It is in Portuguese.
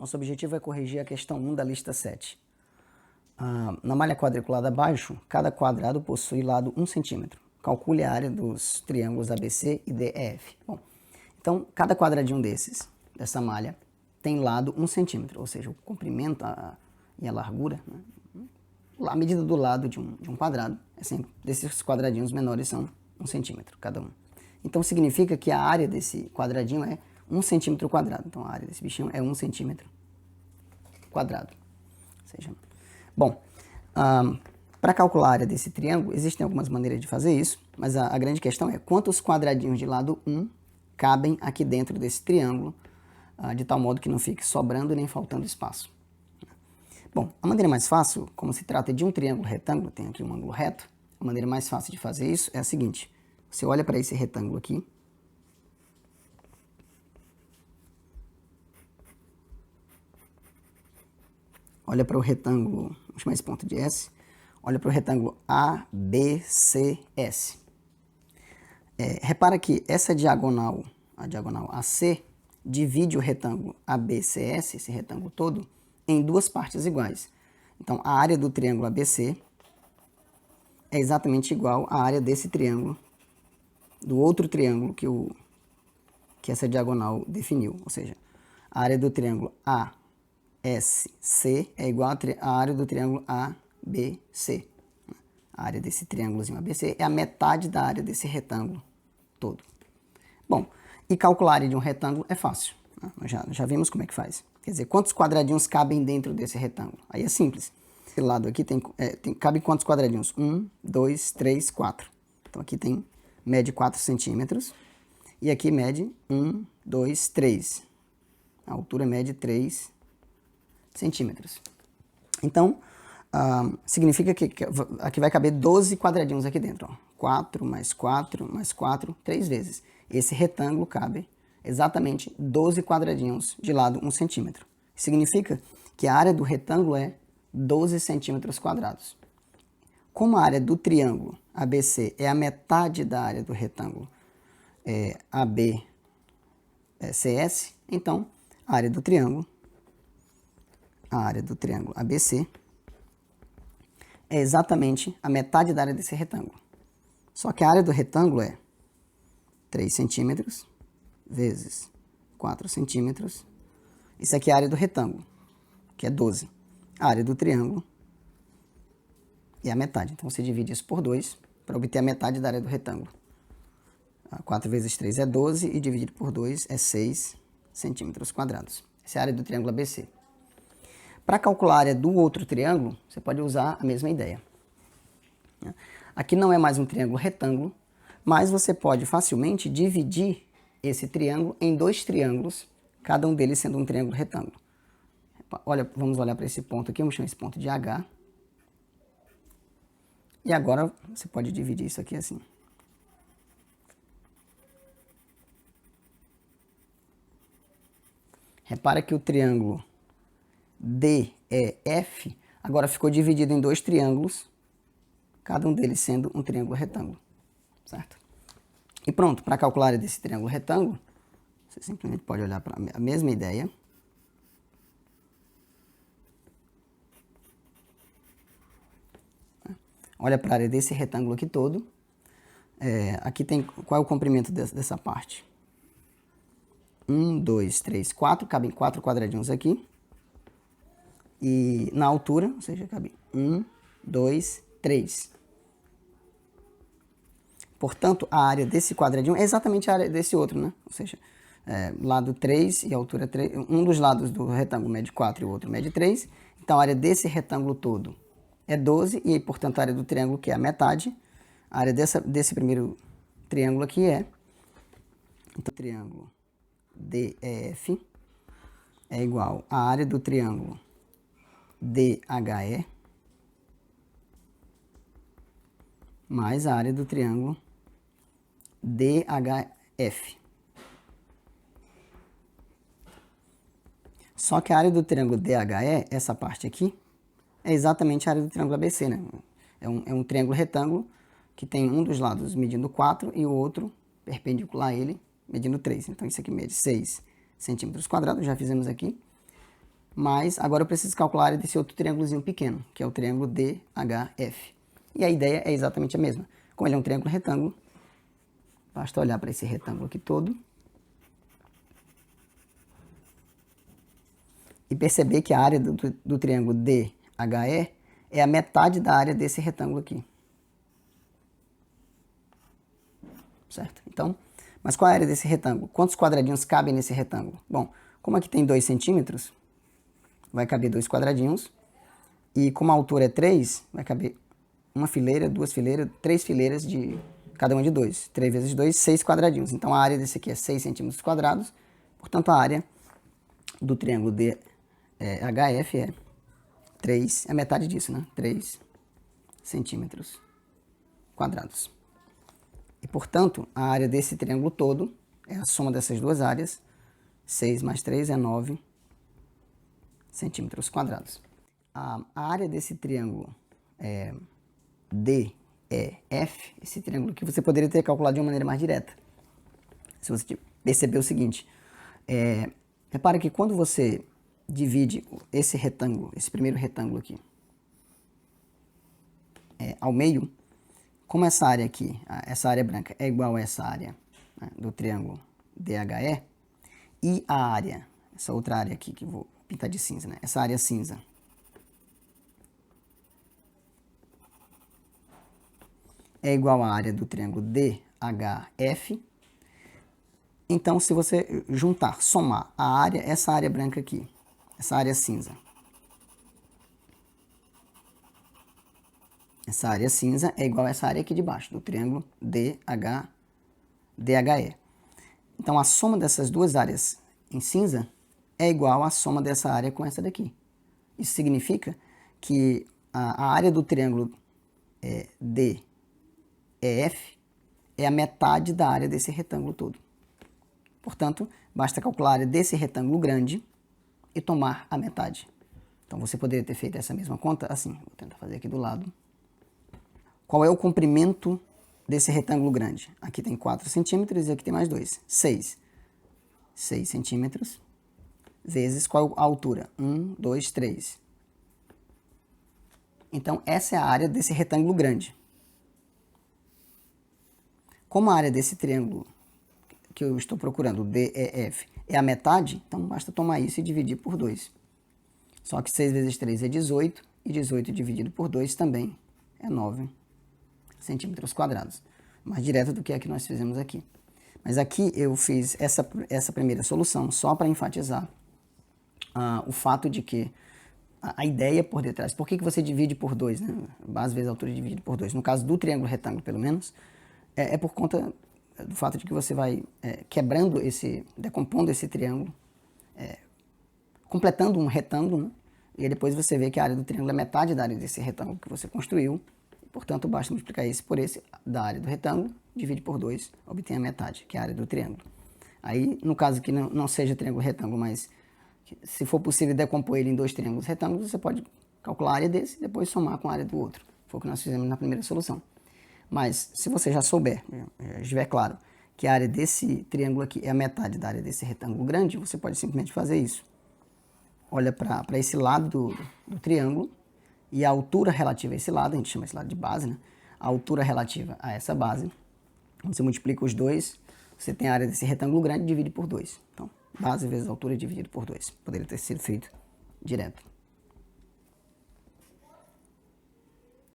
Nosso objetivo é corrigir a questão 1 da lista 7. Na malha quadriculada abaixo, cada quadrado possui lado 1 cm. Calcule a área dos triângulos ABC e DEF. Bom, então, cada quadradinho dessa malha, tem lado 1 cm, ou seja, o comprimento e a largura, né? A medida do lado de um quadrado, é sempre, desses quadradinhos menores são 1 cm cada um. Então, significa que a área desse quadradinho é 1 cm quadrado. Então, a área desse bichinho é 1 cm quadrado. Ou seja, bom, para calcular a área desse triângulo, existem algumas maneiras de fazer isso, mas a grande questão é quantos quadradinhos de lado 1 cabem aqui dentro desse triângulo, de tal modo que não fique sobrando nem faltando espaço. Bom, a maneira mais fácil, como se trata de um triângulo retângulo, tem aqui um ângulo reto, a maneira mais fácil de fazer isso é a seguinte: você olha para esse retângulo aqui, olha para o retângulo, vou chamar esse ponto de S, olha para o retângulo ABCS. Repara que essa diagonal, a diagonal AC, divide o retângulo ABCS, esse retângulo todo, em duas partes iguais. Então, a área do triângulo ABC é exatamente igual à área desse triângulo, do outro triângulo que essa diagonal definiu. Ou seja, a área do triângulo ASC é igual à área do triângulo ABC. A área desse triângulozinho ABC é a metade da área desse retângulo todo. Bom, e calcular a área de um retângulo é fácil. Nós já vimos como é que faz. Quer dizer, quantos quadradinhos cabem dentro desse retângulo? Aí é simples. Esse lado aqui cabe quantos quadradinhos? 1, 2, 3, 4. Então aqui mede 4 centímetros. E aqui mede 1, 2, 3. A altura mede 3 centímetros. Então, significa que aqui vai caber 12 quadradinhos aqui dentro. Ó. 4 mais 4 mais 4, 3 vezes. Esse retângulo cabe exatamente 12 quadradinhos de lado 1 centímetro. Significa que a área do retângulo é 12 centímetros quadrados. Como a área do triângulo ABC é a metade da área do retângulo ABCS, então a área do triângulo ABC é exatamente a metade da área desse retângulo. Só que a área do retângulo é 3 centímetros vezes 4 centímetros. Isso aqui é a área do retângulo, que é 12. A área do triângulo é a metade. Então, você divide isso por 2 para obter a metade da área do retângulo. 4 vezes 3 é 12 e dividido por 2 é 6 centímetros quadrados. Essa é a área do triângulo ABC. Para calcular a área do outro triângulo, você pode usar a mesma ideia. Aqui não é mais um triângulo retângulo, mas você pode facilmente dividir esse triângulo em dois triângulos, cada um deles sendo um triângulo retângulo. Vamos olhar para esse ponto aqui, vamos chamar esse ponto de H. E agora você pode dividir isso aqui assim. Repara que o triângulo DEF agora ficou dividido em dois triângulos, cada um deles sendo um triângulo retângulo, certo? E pronto, para calcular a área desse triângulo retângulo, você simplesmente pode olhar para a mesma ideia. Olha para a área desse retângulo aqui todo. Aqui tem qual é o comprimento dessa parte? 1, 2, 3, 4. Cabem 4 quadradinhos aqui. E na altura, ou seja, cabe 1, 2, 3. Portanto, a área desse quadradinho é exatamente a área desse outro, né? Ou seja, lado 3 e altura 3. Um dos lados do retângulo mede 4 e o outro mede 3. Então, a área desse retângulo todo é 12 e, portanto, a área do triângulo, que é a metade, a área desse primeiro triângulo aqui então, o triângulo DEF é igual à área do triângulo DHE mais a área do triângulo DHF. Só que a área do triângulo DHE, essa parte aqui, é exatamente a área do triângulo ABC, né? É um triângulo retângulo que tem um dos lados medindo 4 e o outro perpendicular a ele medindo 3. Então, isso aqui mede 6 centímetros quadrados, já fizemos aqui. Mas agora eu preciso calcular a área desse outro triângulozinho pequeno, que é o triângulo DHF. E a ideia é exatamente a mesma. Como ele é um triângulo retângulo, basta olhar para esse retângulo aqui todo e perceber que a área do triângulo DHE é a metade da área desse retângulo aqui. Certo? Então, mas qual é a área desse retângulo? Quantos quadradinhos cabem nesse retângulo? Bom, como aqui tem 2 centímetros, vai caber 2 quadradinhos. E como a altura é 3, vai caber uma fileira, 2 fileiras, 3 fileiras de cada uma de 2. 3 vezes 2, 6 quadradinhos. Então a área desse aqui é 6 centímetros quadrados. Portanto, a área do triângulo DHF é 3, é metade disso, né? 3 centímetros quadrados. E, portanto, a área desse triângulo todo é a soma dessas duas áreas. 6 mais 3 é 9 centímetros quadrados. A área desse triângulo DEF, esse triângulo que você poderia ter calculado de uma maneira mais direta. Se você perceber o seguinte, repara que quando você divide esse retângulo, esse primeiro retângulo aqui, ao meio, como essa área aqui, essa área branca é igual a essa área, né, do triângulo DHE, e a área, essa outra área aqui que eu vou pintar de cinza, né, essa área cinza, é igual à área do triângulo DHF. Então, se você juntar, somar a área, essa área branca aqui, essa área cinza, essa área cinza é igual a essa área aqui de baixo, do triângulo DHE. Então, a soma dessas duas áreas em cinza é igual à soma dessa área com essa daqui. Isso significa que a área do triângulo DEF é a metade da área desse retângulo todo. Portanto, basta calcular a área desse retângulo grande e tomar a metade. Então, você poderia ter feito essa mesma conta assim. Vou tentar fazer aqui do lado. Qual é o comprimento desse retângulo grande? Aqui tem 4 centímetros e aqui tem mais 2. 6. 6 centímetros vezes qual a altura? 1, 2, 3. Então, essa é a área desse retângulo grande. Como a área desse triângulo que eu estou procurando, DEF, é a metade, então basta tomar isso e dividir por 2. Só que 6 vezes 3 é 18, e 18 dividido por 2 também é 9 centímetros quadrados. Mais direto do que a que nós fizemos aqui. Mas aqui eu fiz essa primeira solução só para enfatizar o fato de que a ideia por detrás, por que você divide por 2, né? Às vezes a altura é dividida por 2. No caso do triângulo retângulo, pelo menos, é por conta do fato de que você vai quebrando decompondo esse triângulo, completando um retângulo, né? E aí depois você vê que a área do triângulo é metade da área desse retângulo que você construiu. Portanto, basta multiplicar esse por esse da área do retângulo, divide por 2, obtém a metade, que é a área do triângulo. Aí, no caso que não seja triângulo retângulo, mas se for possível decompor ele em 2 triângulos retângulos, você pode calcular a área desse e depois somar com a área do outro. Foi o que nós fizemos na primeira solução. Mas, se você já souber, já estiver claro, que a área desse triângulo aqui é a metade da área desse retângulo grande, você pode simplesmente fazer isso. Olha para esse lado do triângulo, e a altura relativa a esse lado, a gente chama esse lado de base, né? A altura relativa a essa base, você multiplica os dois, você tem a área desse retângulo grande e divide por 2. Então, base vezes altura dividido por 2. Poderia ter sido feito direto.